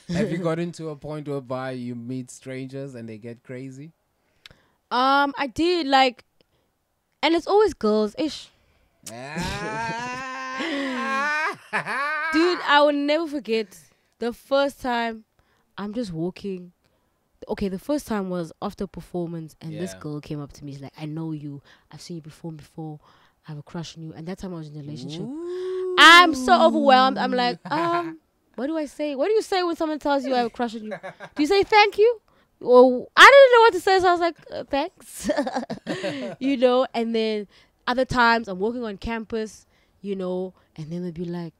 Have you gotten to a point whereby you meet strangers and they get crazy? I did, like, and it's always girls ish. Dude, I will never forget the first time I'm just walking. Okay, the first time was after performance, and this girl came up to me. She's like, I know you. I've seen you perform before. I have a crush on you. And that time I was in a relationship. Ooh. I'm so overwhelmed. I'm like, what do I say? What do you say when someone tells you I have a crush on you? Do you say thank you? Well, I didn't know what to say, so I was like, thanks. And then other times I'm walking on campus, and then they'd be like,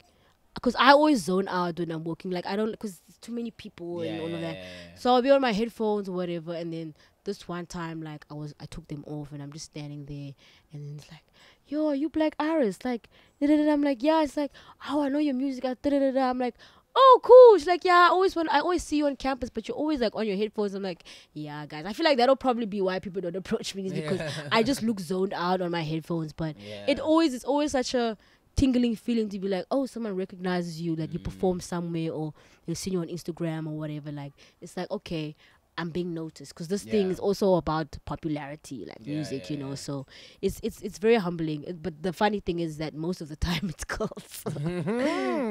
because I always zone out when I'm walking. Like I don't, because there's too many people and all of that. Yeah. So I'll be on my headphones or whatever, and then this one time, like I took them off, and I'm just standing there, and then it's like, yo, are you Black Iris? Like, da-da-da-da. I'm like, yeah. It's like, oh, I know your music. Da-da-da-da. I'm like, oh, cool. She's like, yeah, I always see you on campus, but you're always like on your headphones. I'm like, yeah, guys. I feel like that'll probably be why people don't approach me, is because I just look zoned out on my headphones. But it's always such a tingling feeling to be like, oh, someone recognizes you, like you perform somewhere, or they've seen you on Instagram or whatever. Like, it's like, okay, I'm being noticed, because this thing is also about popularity, like music, you know. So it's very humbling. But the funny thing is that most of the time it's girls.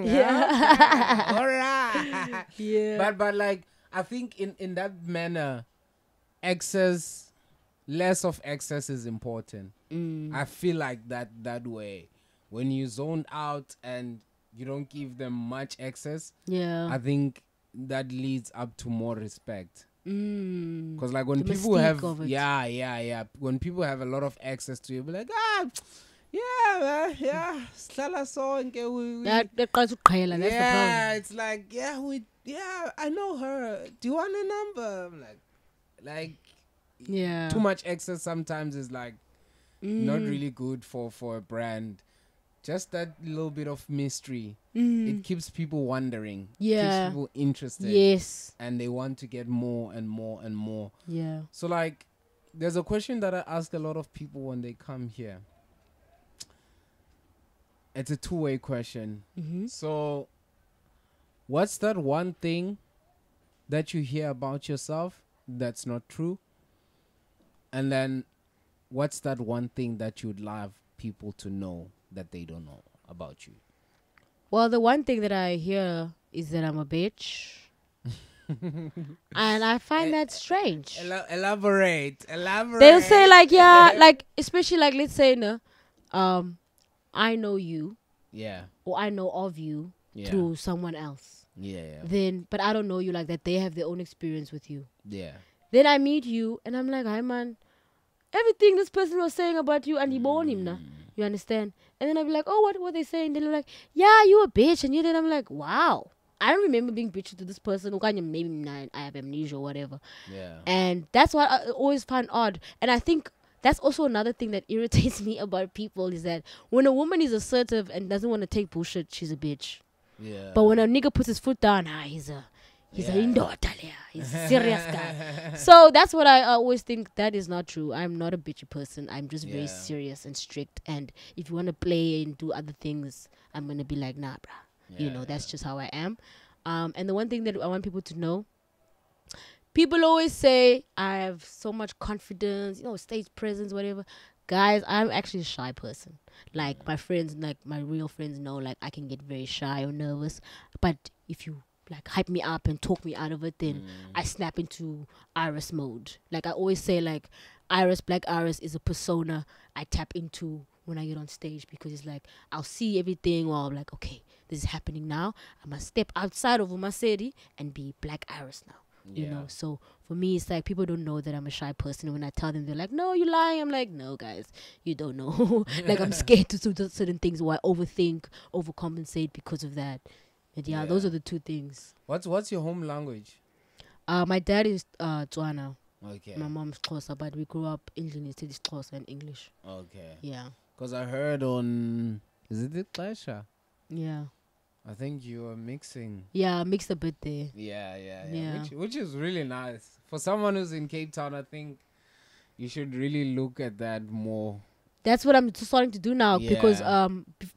Yeah. All right. Yeah. But like, I think in that manner, less of excess is important. I feel like that way. When you zone out and you don't give them much access, I think that leads up to more respect. Because like when people have when people have a lot of access to you, be like, Slala song, That's the problem. it's like, I know her. Do you want a number? I'm like too much access sometimes is like not really good for a brand. Just that little bit of mystery, it keeps people wondering, keeps people interested, and they want to get more and more and more. So like, there's a question that I ask a lot of people when they come here. It's a two-way question. So what's that one thing that you hear about yourself that's not true? And then what's that one thing that you'd love people to know that they don't know about you? Well, the one thing that I hear is that I'm a bitch. And I find that strange. Elaborate. They'll say like, like, especially like, let's say, I know you. Or I know of you through someone else. Then, but I don't know you like that. They have their own experience with you. Then I meet you and I'm like, hi man, everything this person was saying about you, and he born him now. You understand? And then I'll be like, oh, what were they saying? They're like, yeah, you a bitch. And then I'm like, wow, I don't remember being bitchy to this person. Maybe I have amnesia or whatever. And that's what I always find odd. And I think that's also another thing that irritates me about people, is that when a woman is assertive and doesn't want to take bullshit, she's a bitch. But when a nigga puts his foot down, he's a indoor. He's a serious guy. So that's what I always think. That is not true. I'm not a bitchy person. I'm just very serious and strict. And if you want to play and do other things, I'm going to be like, nah, bruh. That's just how I am. And the one thing that I want people to know, people always say I have so much confidence, stage presence, whatever. Guys, I'm actually a shy person. Like my friends, like my real friends know, like I can get very shy or nervous. But if you like hype me up and talk me out of it, then I snap into Iris mode. Like I always say, like Black Iris is a persona I tap into when I get on stage, because it's like I'll see everything, or I'm like, okay, this is happening now. I must step outside of Umasedi and be Black Iris now. You know, so for me, it's like people don't know that I'm a shy person. When I tell them, they're like, no, you're lying. I'm like, no, guys, you don't know. Like I'm scared to do certain things, or I overthink, overcompensate because of that. And those are the two things. What's your home language? My dad is Tswana. Okay. My mom's Xhosa, but we grew up in Xhosa, Xhosa and English. Okay. Yeah. Because I heard on, is it the Clash? Yeah. I think you were mixing. Yeah, I mixed a bit there. Yeah. Which is really nice. For someone who's in Cape Town, I think you should really look at that more. That's what I'm starting to do now, because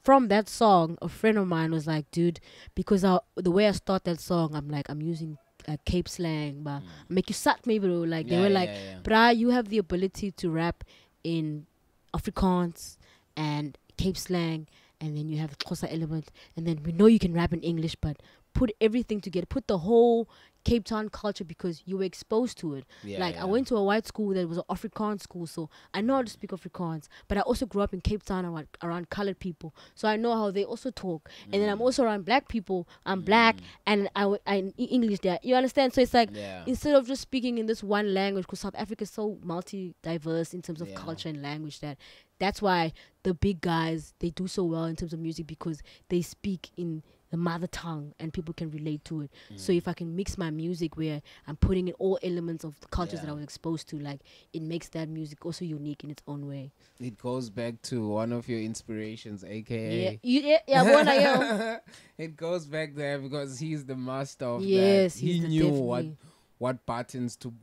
from that song, a friend of mine was like, dude, because the way I start that song, I'm like, I'm using Cape slang, but make you sat me, bro. Like they were like, brah, you have the ability to rap in Afrikaans and Cape slang, and then you have the Xhosa element, and then we know you can rap in English, but put everything together, put the whole Cape Town culture, because you were exposed to it. I went to a white school that was an Afrikaans school, so I know how to speak Afrikaans, but I also grew up in Cape Town around colored people, so I know how they also talk. And then I'm also around black people. I'm black, and I English there. You understand? So it's like, instead of just speaking in this one language, because South Africa is so multi-diverse in terms of culture and language, that's why the big guys, they do so well in terms of music, because they speak in the mother tongue and people can relate to it. So if I can mix my music where I'm putting in all elements of the cultures that I was exposed to, like it makes that music also unique in its own way. It goes back to one of your inspirations, Yeah, aka. It goes back there because he's the master of that. Yes, He he's the knew definitely. what buttons to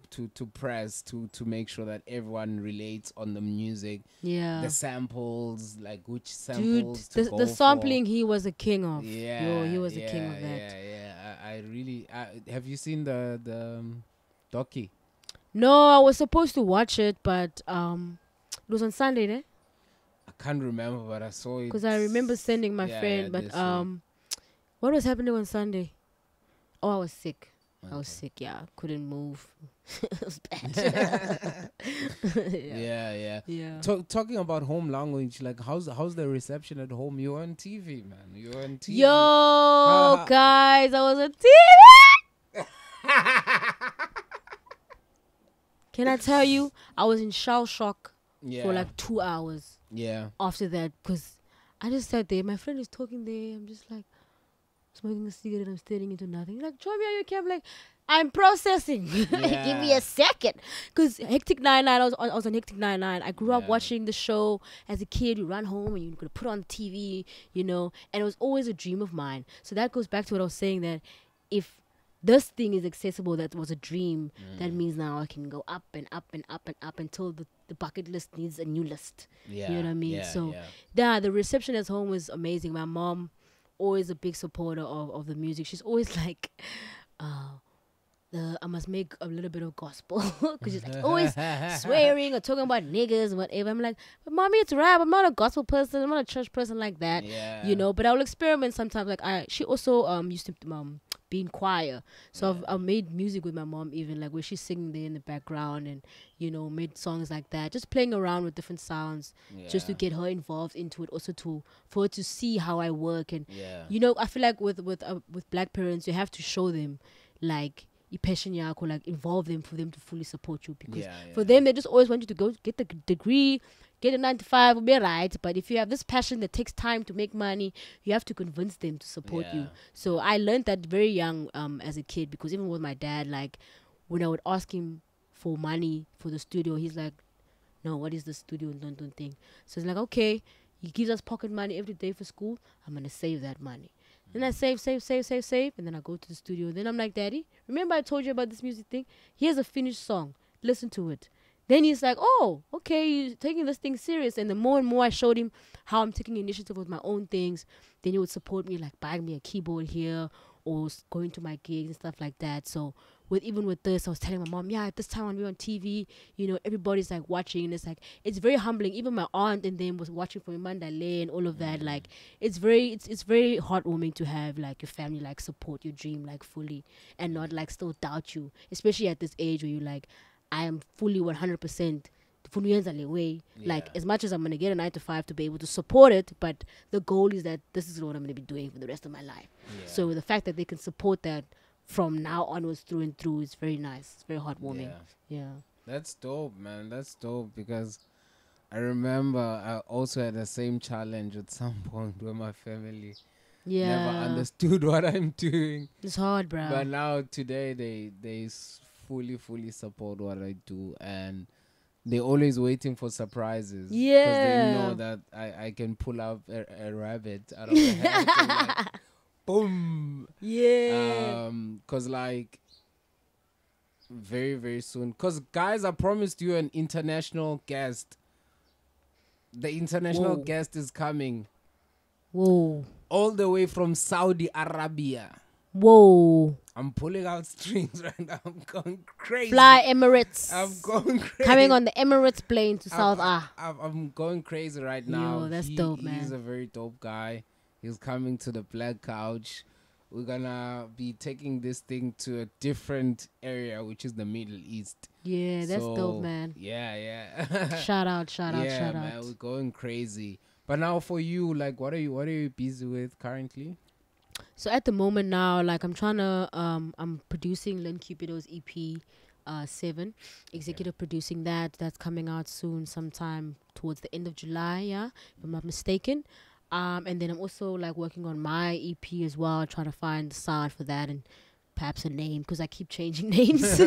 press to make sure that everyone relates on the music, Yeah. the samples, like which Dude, samples to the go sampling he was a king of. Yeah, Yo, he was a king of that. Yeah. I really. Have you seen the docu? No, I was supposed to watch it, but it was on Sunday, ne? I can't remember, but I saw it. Because I remember sending my friend, but what was happening on Sunday? Oh, I was sick. I was sick. Yeah, couldn't move. It was bad. Yeah. Talking about home language, like how's the reception at home? You're on TV, man. You're on TV. Yo, guys, I was on TV. Can I tell you? I was in shell shock for like 2 hours. Yeah. After that, because I just sat there. My friend is talking there. I'm just like smoking a cigarette. I'm staring into nothing. He's like, Chomi, are you okay? I'm like, I'm processing. Give me a second. Because Hectic 99, I was on Hectic 99. I grew up watching the show as a kid. You run home and you could put on TV, and it was always a dream of mine. So that goes back to what I was saying, that if this thing is accessible, that was a dream, that means now I can go up and up and up and up until the bucket list needs a new list. You know what I mean? The reception at home was amazing. My mom, always a big supporter of the music. She's always like, I must make a little bit of gospel, because she's like always swearing or talking about niggas and whatever. I'm like, but mommy, it's rap. I'm not a gospel person. I'm not a church person like that. But I will experiment sometimes. Like she also used to be in choir, so I've made music with my mom, even like where she's singing there in the background, and made songs like that, just playing around with different sounds, just to get her involved into it, also for her to see how I work. And I feel like with black parents, you have to show them like passion yakho, like involve them for them to fully support you, because for them they just always want you to go get the degree, get a 9 to 5, will be right. But if you have this passion that takes time to make money, you have to convince them to support you. So I learned that very young as a kid, because even with my dad, like when I would ask him for money for the studio, he's like, no, what is the studio in London thing? So he's like, okay, he gives us pocket money every day for school, I'm gonna save that money. Then I save, and then I go to the studio. Then I'm like, Daddy, remember I told you about this music thing? Here's a finished song. Listen to it. Then he's like, oh, okay, you're taking this thing serious. And the more and more I showed him how I'm taking initiative with my own things, then he would support me, like buying me a keyboard here or going to my gigs and stuff like that. So even with this, I was telling my mom, at this time when we're on TV, everybody's like watching, and it's very humbling. Even my aunt and them was watching for Mandalay and all of that. Like it's very heartwarming to have like your family like support your dream like fully, and not like still doubt you, especially at this age where you're like, I am fully 100% way. Like as much as I'm gonna get a 9 to 5 to be able to support it, but the goal is that this is what I'm gonna be doing for the rest of my life. So the fact that they can support that from now onwards through and through is very nice. It's very heartwarming. That's dope, man. That's dope, because I remember I also had the same challenge at some point where my family never understood what I'm doing. It's hard, bro. But now today they fully support what I do, and they're always waiting for surprises. Because they know that I can pull up a rabbit out of a hat and like, boom. Because like very, very soon. Because guys, I promised you an international guest. The international guest is coming. Whoa. All the way from Saudi Arabia. Whoa. I'm pulling out strings right now. I'm going crazy. Fly Emirates. I'm going crazy. Coming on the Emirates plane to South I'm going crazy right now. Yo, that's dope, man. He's a very dope guy. He's coming to the Black Couch. We're gonna be taking this thing to a different area, which is the Middle East. Yeah, that's dope, man. Yeah. Shout out. Yeah, man, we're going crazy. But now for you, like, what are you busy with currently? So at the moment now, like I'm trying to, I'm producing Len Cupido's EP 7, executive producing that's coming out soon, sometime towards the end of July, if I'm not mistaken. And then I'm also like working on my EP as well, trying to find the sound for that and perhaps a name because I keep changing names.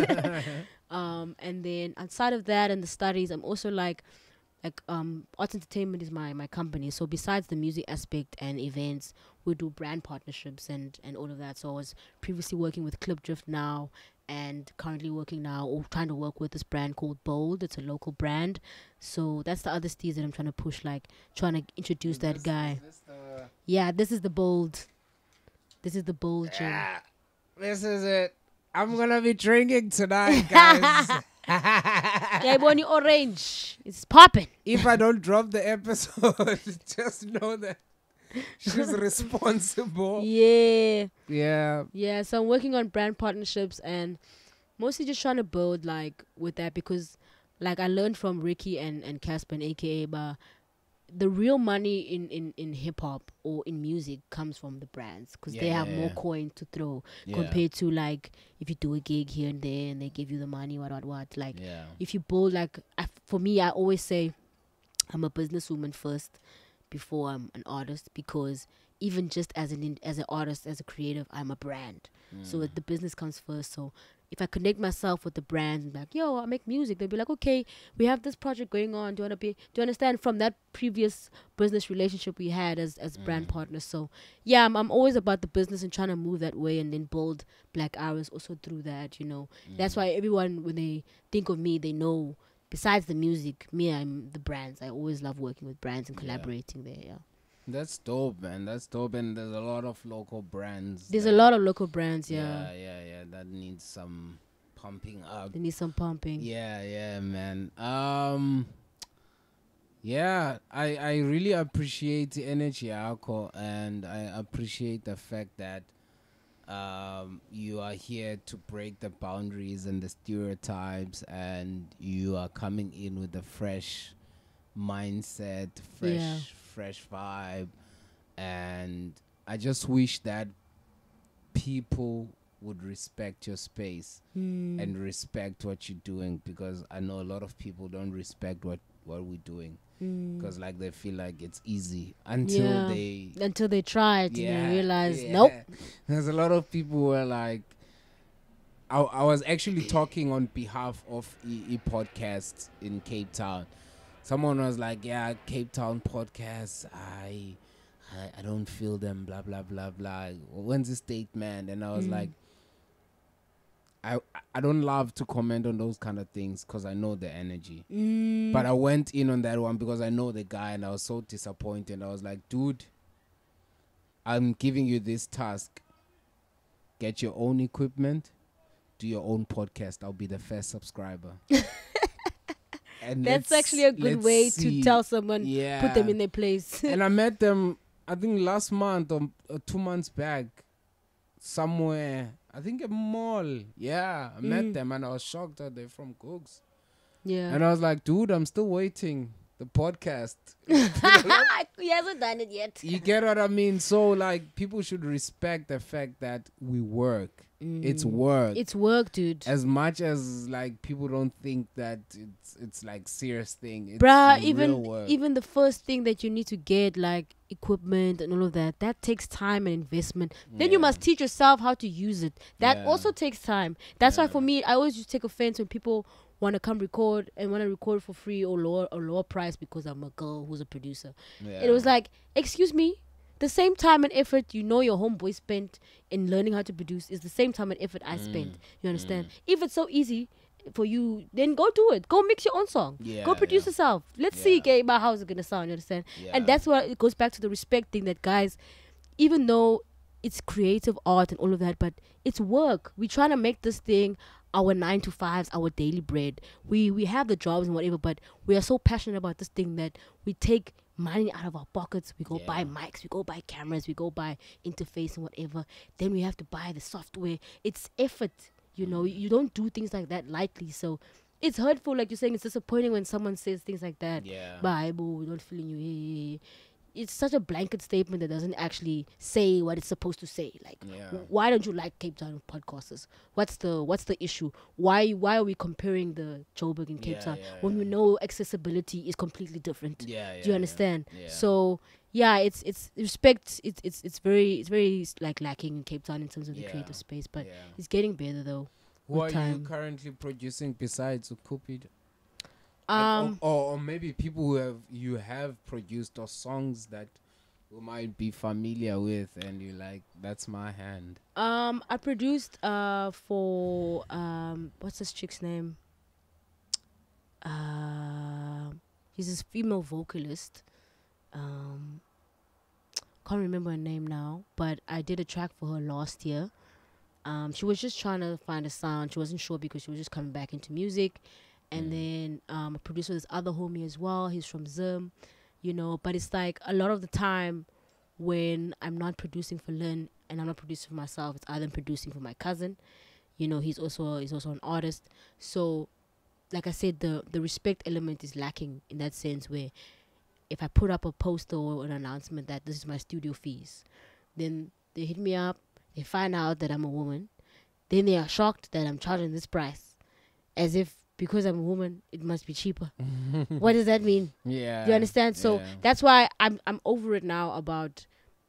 And then outside of that and the studies, I'm also like arts entertainment is my company. So besides the music aspect and events, we do brand partnerships and all of that. So I was previously working with Clip Drift now, and currently working now or trying to work with this brand called Bold. It's a local brand. So that's the other steez that I'm trying to push, like trying to introduce that guy. Yeah, this is the Bold. This is the Bold gin. Yeah, this is it. I'm gonna be drinking tonight, guys. Yeah, Bonnie Orange. It's popping. If I don't drop the episode, just know that she's responsible. Yeah. Yeah. Yeah, so I'm working on brand partnerships and mostly just trying to build like with that because like I learned from Ricky and Casper and aka the real money in hip hop or in music comes from the brands because they have more coin to throw compared to like if you do a gig here and there and they give you the money what like if you build like for me I always say I'm a businesswoman first before I'm an artist because even just as an artist as a creative I'm a brand so the business comes first. So if I connect myself with the brands and be like, yo, I make music, they'll be like, okay, we have this project going on. Do you understand from that previous business relationship we had as brand partners? So yeah, I'm always about the business and trying to move that way and then build Black Hours also through that, you know. That's why everyone, when they think of me, they know besides the music, me, I'm the brands. I always love working with brands and collaborating there, yeah. That's dope, man. That's dope. And there's a lot of local brands. There's a lot of local brands, yeah. Yeah. That needs some pumping up. They need some pumping. Yeah, man. Yeah, I really appreciate the energy, Alco, and I appreciate the fact that you are here to break the boundaries and the stereotypes, and you are coming in with a fresh mindset, fresh vibe, and I just wish that people would respect your space and respect what you're doing, because I know a lot of people don't respect what we're doing because like they feel like it's easy until they try it and they realize nope. There's a lot of people who are like, I was actually talking on behalf of EE podcasts in Cape Town. Someone was like, yeah, Cape Town podcasts, I don't feel them, blah, blah, blah, blah. When's the statement? And I was like, I don't love to comment on those kind of things because I know the energy. But I went in on that one because I know the guy and I was so disappointed. I was like, dude, I'm giving you this task. Get your own equipment, do your own podcast. I'll be the first subscriber. And that's actually a good way to tell someone, put them in their place. And I met them, I think last month or 2 months back, somewhere, I think a mall. Yeah, I met them and I was shocked that they're from Gugs. Yeah. And I was like, dude, I'm still waiting. The podcast. He hasn't done it yet. You get what I mean? So, like, people should respect the fact that we work. It's work. It's work, dude. As much as, like, people don't think that it's like, serious thing. It's real work. Even the first thing that you need to get, like, equipment and all of that, that takes time and investment. Then you must teach yourself how to use it. That also takes time. That's why, for me, I always just take offense when people want to come record and want to record for free or lower price because I'm a girl who's a producer. It was like, excuse me, the same time and effort your homeboy spent in learning how to produce is the same time and effort I spent. You understand? If it's so easy for you, then go do it. Go mix your own song. Go produce yourself. Let's see about how it's gonna sound. You understand? And that's where it goes back to the respect thing, that guys, even though it's creative art and all of that, but it's work. We're trying to make this thing our 9 to 5s, our daily bread. We have the jobs and whatever, but we are so passionate about this thing that we take money out of our pockets. We go buy mics, we go buy cameras, we go buy interface and whatever. Then we have to buy the software. It's effort, you don't do things like that lightly. So it's hurtful, like you're saying. It's disappointing when someone says things like that. Bye, boo, we don't feel in you. It's such a blanket statement that doesn't actually say what it's supposed to say. Like, why don't you like Cape Town podcasters? What's the issue? Why are we comparing the Joburg and Cape Town when we know accessibility is completely different? Do you understand? So yeah, it's respect. It's very like lacking in Cape Town in terms of the creative space, but it's getting better though. Who with are you time. currently producing besides Ukupid? Um, Or maybe people who you have produced or songs that we might be familiar with, and you like, that's my hand. I produced for what's this chick's name? She's this female vocalist. Can't remember her name now, but I did a track for her last year. She was just trying to find a sound. She wasn't sure because she was just coming back into music. And then I produced with this other homie as well. He's from Zim, you know. But it's like a lot of the time when I'm not producing for Lynn and I'm not producing for myself, it's either I'm producing for my cousin. You know, he's also an artist. So, like I said, the respect element is lacking in that sense where if I put up a poster or an announcement that this is my studio fees, then they hit me up, they find out that I'm a woman, then they are shocked that I'm charging this price, as if because I'm a woman, it must be cheaper. What does that mean? Yeah. Do you understand? So that's why I'm over it now about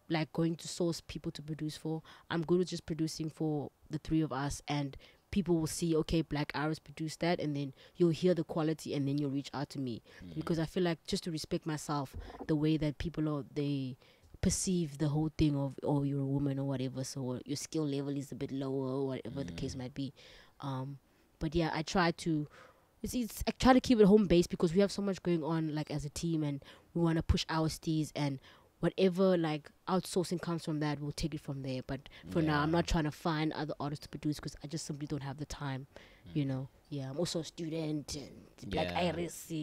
like going to source people to produce for. I'm good with just producing for the three of us, and people will see, okay, Black Iris produced that, and then you'll hear the quality, and then you'll reach out to me because I feel like just to respect myself, the way that people they perceive the whole thing of, oh, you're a woman or whatever, so your skill level is a bit lower or whatever the case might be. But yeah, I try to I try to keep it home based because we have so much going on like as a team, and we want to push our steez, and whatever like outsourcing comes from that, we'll take it from there. But for now, I'm not trying to find other artists to produce because I just simply don't have the time, you know. Yeah, I'm also a student and Black Iris, so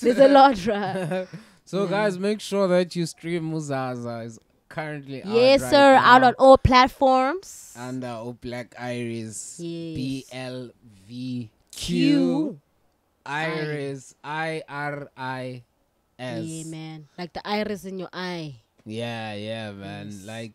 there's a lot, right? So guys, make sure that you stream Muzaza. Is currently out yes, right sir, now. out on all platforms. And Black Iris, Yes. BLVQ Iris, IRIS. Yeah, man, like the iris in your eye. Yeah, man. Yes. Like,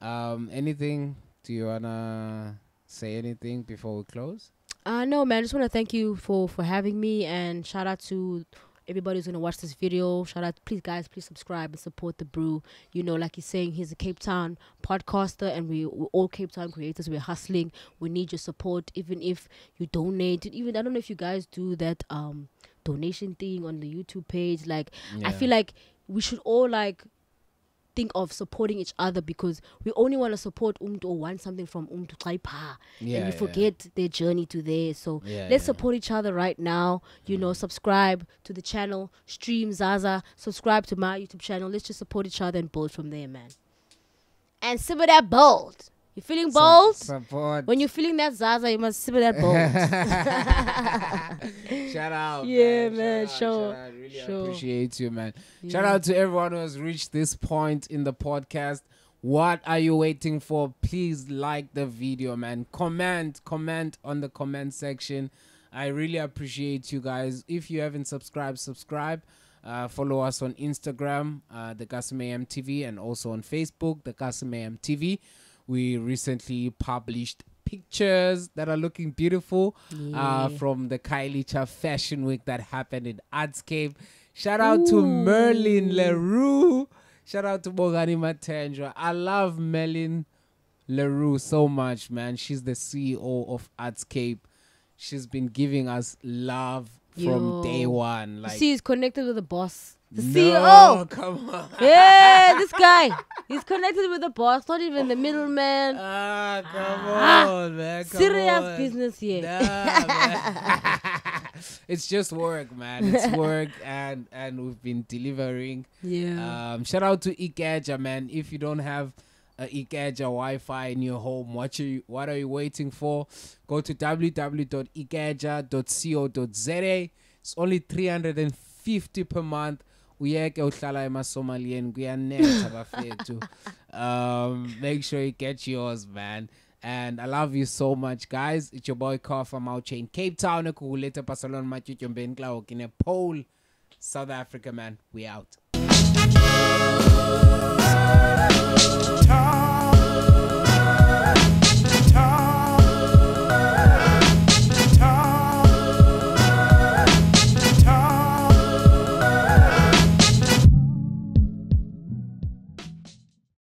anything? Do you wanna say anything before we close? No, man, I just want to thank you for having me, and shout out to everybody who's gonna watch this video. Shout out, please subscribe and support the brew. You know, like he's saying, he's a Cape Town podcaster, and we're all Cape Town creators. We're hustling. We need your support, even if you donate. Even I don't know if you guys do that donation thing on the YouTube page. Like, I feel like we should all like think of supporting each other, because we only want to support or want something from Kaipa, and we forget their journey to there. So let's support each other right now. You know, subscribe to the channel, stream Zaza, subscribe to my YouTube channel. Let's just support each other and build from there, man. And simmer that bold. You feeling bold? Support. When you're feeling that Zaza, you must simmer that bold. Shout out. Yeah, man. Shout out. Really appreciate you, man. Shout out to everyone who has reached this point in the podcast. What are you waiting for? Please like the video, man. Comment on the comment section. I really appreciate you guys. If you haven't subscribed, subscribe. Follow us on Instagram, the Kasim AM TV, and also on Facebook, the Kasim AM TV. We recently published pictures that are looking beautiful from the Kylie Cha Fashion Week that happened in Artscape. Shout out to Merlin Leroux. Shout out to Bogani Matendra. I love Merlin Leroux so much, man. She's the CEO of Artscape. She's been giving us love from day one. Like, see, he's connected with the boss. The no, CEO. Come on. Yeah, this guy. He's connected with the boss, not even the middleman. Come on, man. Come Serious on. business here. Nah, man. It's just work, man. It's work, and we've been delivering. Yeah. Shout out to Ikeja, man. If you don't have Ikeja Wi-Fi in your home, what are you waiting for? Go to www.ikeja.co.za. It's only 350 per month. Make sure you get yours, man. And I love you so much, guys. It's your boy Car from Chain Cape Town, later Barcelona, in a Pole, South Africa, man. We out.